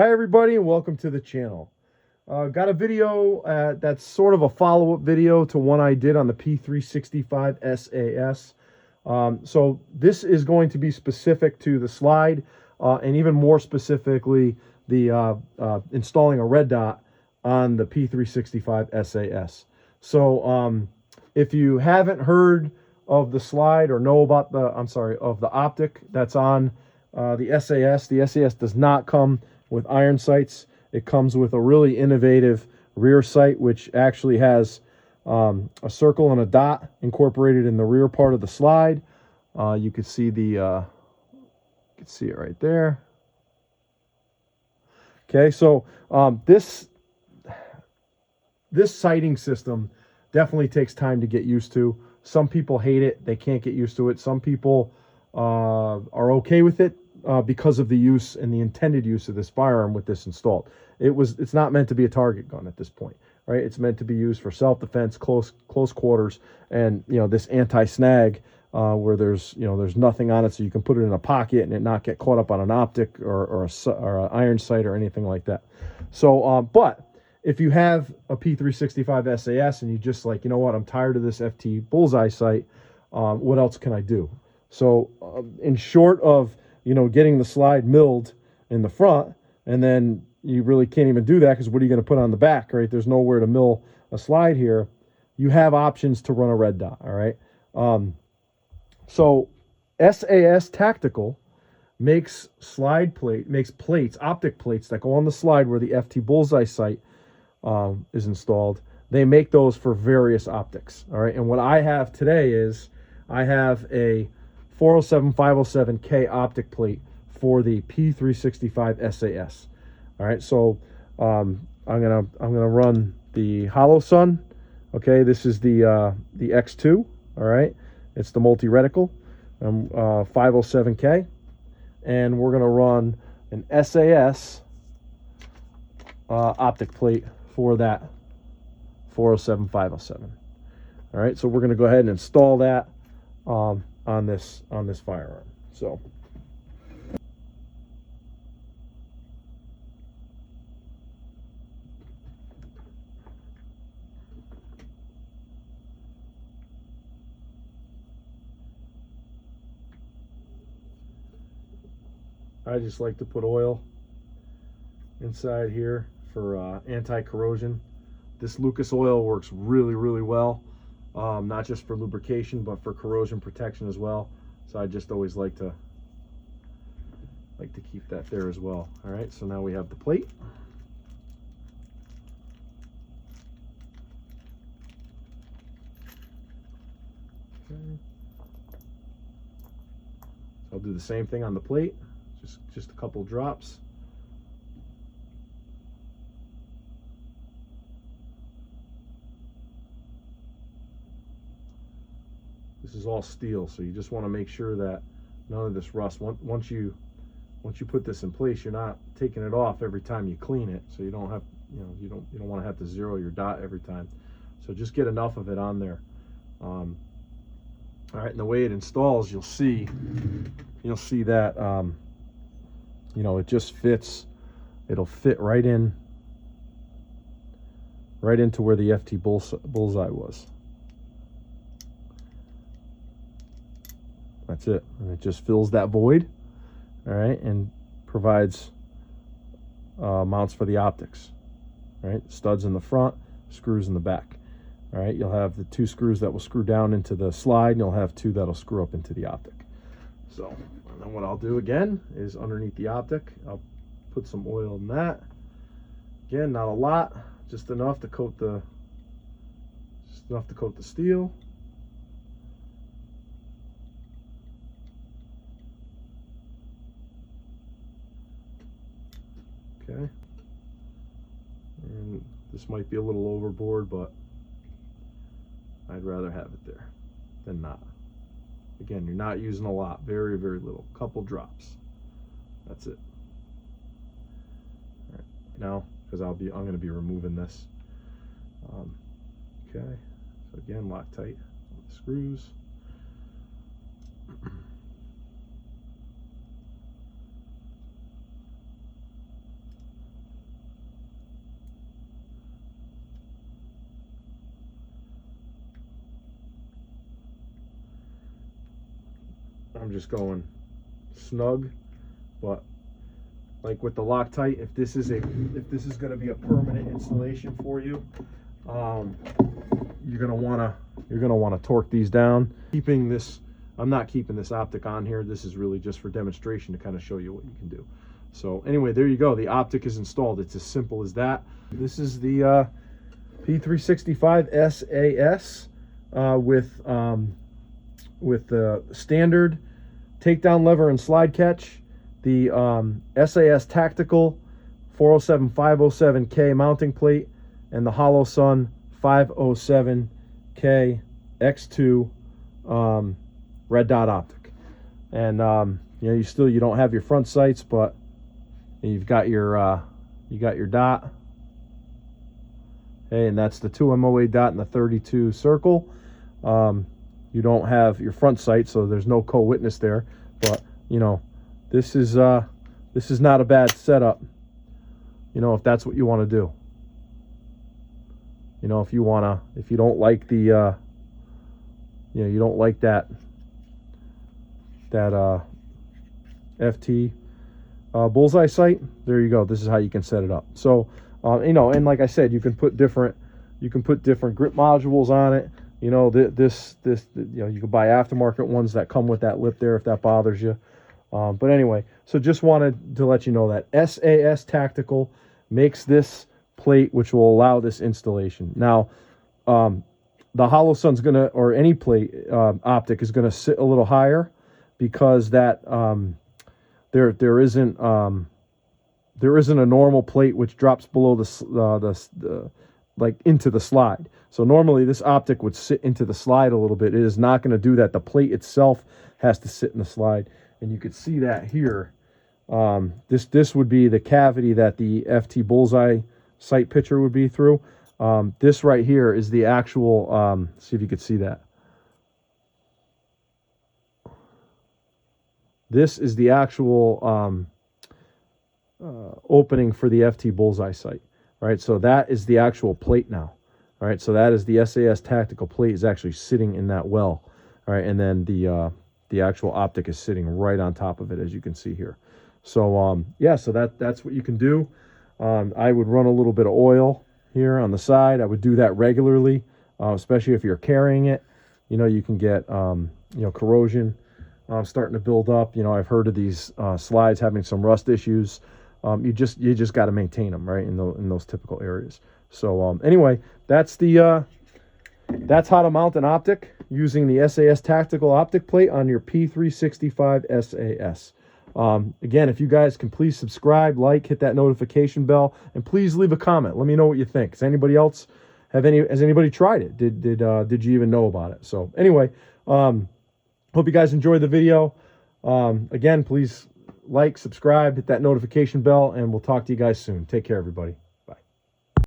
Hi everybody and welcome to the channel. Got a video that's sort of a follow-up video to one I did on the P365 SAS. So this is going to be specific to the slide and even more specifically the installing a red dot on the P365 SAS. So if you haven't heard of the slide or know about of the Optic that's on the SAS does not come with iron sights. It comes with a really innovative rear sight, which actually has a circle and a dot incorporated in the rear part of the slide. You can see it right there. Okay, so this sighting system definitely takes time to get used to. Some people hate it; they can't get used to it. Some people are okay with it because of the use and the intended use of this firearm with this installed. It's not meant to be a target gun at this point, right? It's meant to be used for self-defense, close quarters, and this anti-snag where there's nothing on it, so you can put it in a pocket and it not get caught up on an optic or an iron sight or anything like that. So, but if you have a P365 SAS and you just like, what, I'm tired of this FT bullseye sight, what else can I do? So, in short of getting the slide milled in the front, and then you really can't even do that because what are you going to put on the back, right? There's nowhere to mill a slide here. You have options to run a red dot, all right? So SAS Tactical makes plates, optic plates that go on the slide where the FT bullseye sight is installed. They make those for various optics, all right? And what I have today is I have a 407-507K optic plate for the P365 SAS. All right, so I'm gonna run the Hollow Sun. Okay, this is the X2. All right, it's the multi reticle, 507K, and we're gonna run an SAS optic plate for that 407-507. All right, so we're gonna go ahead and install that on this firearm. So I just like to put oil inside here for anti-corrosion. This Lucas oil works really, really well, not just for lubrication, but for corrosion protection as well. So I just always like to keep that there as well. All right, so now we have the plate. Okay. So I'll do the same thing on the plate, just a couple drops. This is all steel, so you just want to make sure that none of this rust. Once you put this in place, you're not taking it off every time you clean it, so you don't have you don't want to have to zero your dot every time. So just get enough of it on there. All right, and the way it installs, you'll see that it just fits. It'll fit right into where the FT bullseye was. That's it, and it just fills that void, all right, and provides mounts for the optics, right? Studs in the front, screws in the back, all right? You'll have the 2 screws that will screw down into the slide, and you'll have 2 that'll screw up into the optic. So, and then what I'll do again is underneath the optic, I'll put some oil in that. Again, not a lot, just enough to coat the steel. Okay, and this might be a little overboard, but I'd rather have it there than not. Again, you're not using a lot, very, very little, couple drops. That's it. All right, now, because I'm going to be removing this. Okay, so again, Loctite screws. All I'm just going snug, but like with the Loctite, if this is going to be a permanent installation for you, you're gonna wanna torque these down. Keeping this, I'm not keeping this Optic on here. This is really just for demonstration to kind of show you what you can do. So anyway, there you go. The Optic is installed. It's as simple as that. This is the P365 SAS with the standard takedown lever and slide catch, the SAS Tactical 407-507K mounting plate, and the Hollow Sun 507K X2 red dot optic. And you know, you don't have your front sights, but you've got your dot. Okay, and that's the 2 MOA dot and the 32 circle. You don't have your front sight, so there's no co-witness there. But you know, this is not a bad setup. You know, if that's what you want to do. You know, if you don't like the, you know, you don't like that FT bullseye sight, there you go. This is how you can set it up. So, you know, and like I said, you can put different grip modules on it. You know, this, you know, you can buy aftermarket ones that come with that lip there if that bothers you. But anyway, so just wanted to let you know that SAS Tactical makes this plate, which will allow this installation. Now, the Hollow Sun's gonna, or any plate Optic is gonna sit a little higher because that there isn't a normal plate which drops below the like into the slide. So normally this Optic would sit into the slide a little bit. It is not going to do that. The plate itself has to sit in the slide, and you could see that here. This would be the cavity that the FT bullseye sight picture would be through. This right here is the actual, see if you could see that. This is the actual opening for the FT bullseye sight, right? So that is the actual plate now, all right? So that is the SAS Tactical plate is actually sitting in that well, all right? And then the actual Optic is sitting right on top of it, as you can see here. So yeah, so that's what you can do. I would run a little bit of oil here on the side. I would do that regularly, especially if you're carrying it. You know, you can get you know, corrosion starting to build up. You know, I've heard of these slides having some rust issues. You just got to maintain them, right, in those typical areas. So anyway, that's how to mount an Optic using the SAS Tactical Optic plate on your P365 SAS. Again, if you guys can please subscribe, like, hit that notification bell, and please leave a comment. Let me know what you think. Has anybody else has anybody tried it? Did you even know about it? So anyway, hope you guys enjoyed the video. Again, please like, subscribe, hit that notification bell, and we'll talk to you guys soon. Take care, everybody.